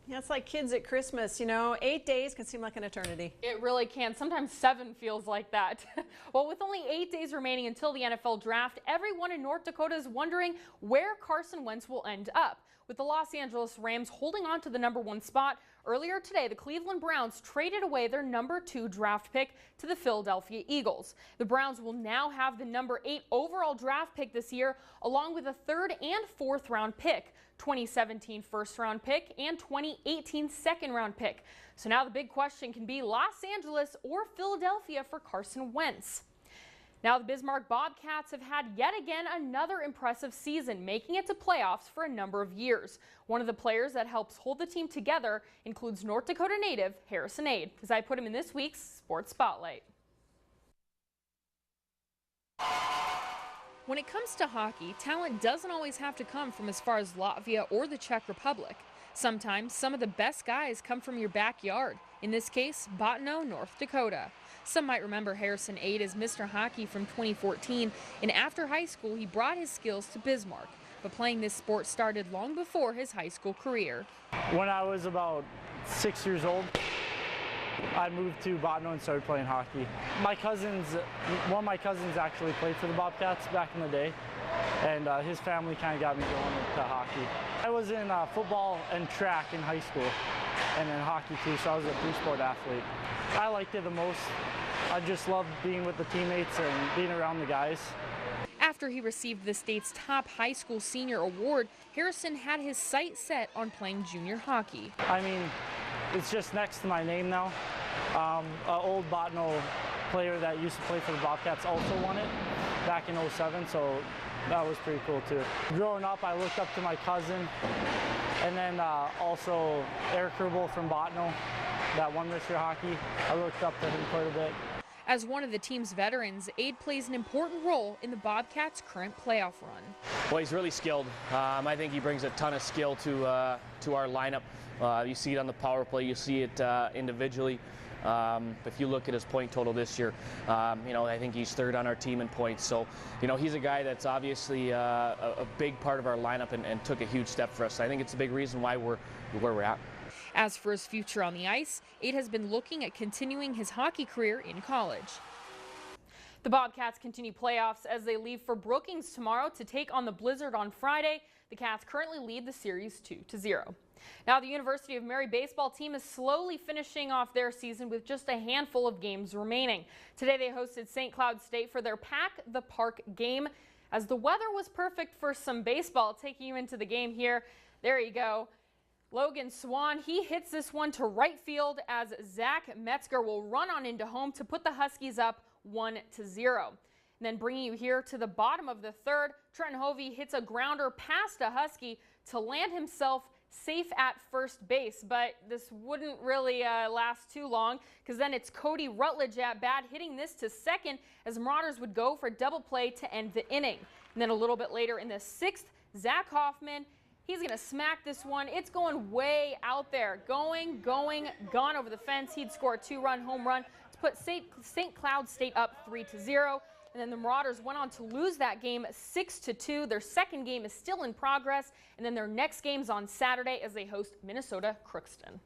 Yeah, it's like kids at Christmas, you know, 8 days can seem like an eternity. It really can. Sometimes 7 feels like that. Well, with only 8 days remaining until the NFL draft, everyone in North Dakota is wondering where Carson Wentz will end up. With the Los Angeles Rams holding on to the #1 spot, earlier today the Cleveland Browns traded away their #2 draft pick to the Philadelphia Eagles. The Browns will now have the #8 overall draft pick this year, along with a 3rd and 4th round pick, 2017 first round pick, and 2018 second round pick. So now the big question can be Los Angeles or Philadelphia for Carson Wentz. Now the Bismarck Bobcats have had yet again another impressive season, making it to playoffs for a number of years. One of the players that helps hold the team together includes North Dakota native Harrison Ade, as I put him in this week's Sports Spotlight. When it comes to hockey, talent doesn't always have to come from as far as Latvia or the Czech Republic. Sometimes some of the best guys come from your backyard. In this case, Bottineau, North Dakota. Some might remember Harrison Ade as Mr. Hockey from 2014, and after high school he brought his skills to Bismarck. But playing this sport started long before his high school career. When I was about 6 years old, I moved to Bottineau and started playing hockey. One of my cousins actually played for the Bobcats back in the day, and his family kind of got me going into hockey. I was in football and track in high school, and then hockey too, so I was a 3-sport athlete. I liked it the most. I just loved being with the teammates and being around the guys. After he received the state's top high school senior award, Harrison had his sight set on playing junior hockey. I mean, it's just next to my name now. An old Bottineau player that used to play for the Bobcats also won it back in '07, so that was pretty cool too. Growing up, I looked up to my cousin, and then also Eric Kerbel from Bottineau that won Mr. Hockey. I looked up to him quite a bit. As one of the team's veterans, Ade plays an important role in the Bobcats' current playoff run. Well, he's really skilled. I think he brings a ton of skill to our lineup. You see it on the power play, you see it individually. If you look at his point total this year, I think he's 3rd on our team in points. So, he's a guy that's obviously a big part of our lineup and took a huge step for us. I think it's a big reason why we're where we're at. As for his future on the ice, Ade has been looking at continuing his hockey career in college. The Bobcats continue playoffs as they leave for Brookings tomorrow to take on the Blizzard on Friday. The Cats currently lead the series 2-0. Now the University of Emery baseball team is slowly finishing off their season with just a handful of games remaining. Today they hosted St. Cloud State for their Pack the Park game. As the weather was perfect for some baseball, taking you into the game here. There you go. Logan Swan, he hits this one to right field as Zach Metzger will run on into home to put the Huskies up 1-0. And then bringing you here to the bottom of the 3rd, Trenton Hovey hits a grounder past a Husky to land himself safe at first base. But this wouldn't really last too long, because then it's Cody Rutledge at bat hitting this to second as Marauders would go for double play to end the inning. And then a little bit later in the 6th, Zach Hoffman, he's going to smack this one. It's going way out there. Gone over the fence. He'd score a 2-run home run to put St. Cloud State up 3-0. And then the Marauders went on to lose that game 6-2. Their second game is still in progress. And then their next game's on Saturday as they host Minnesota Crookston.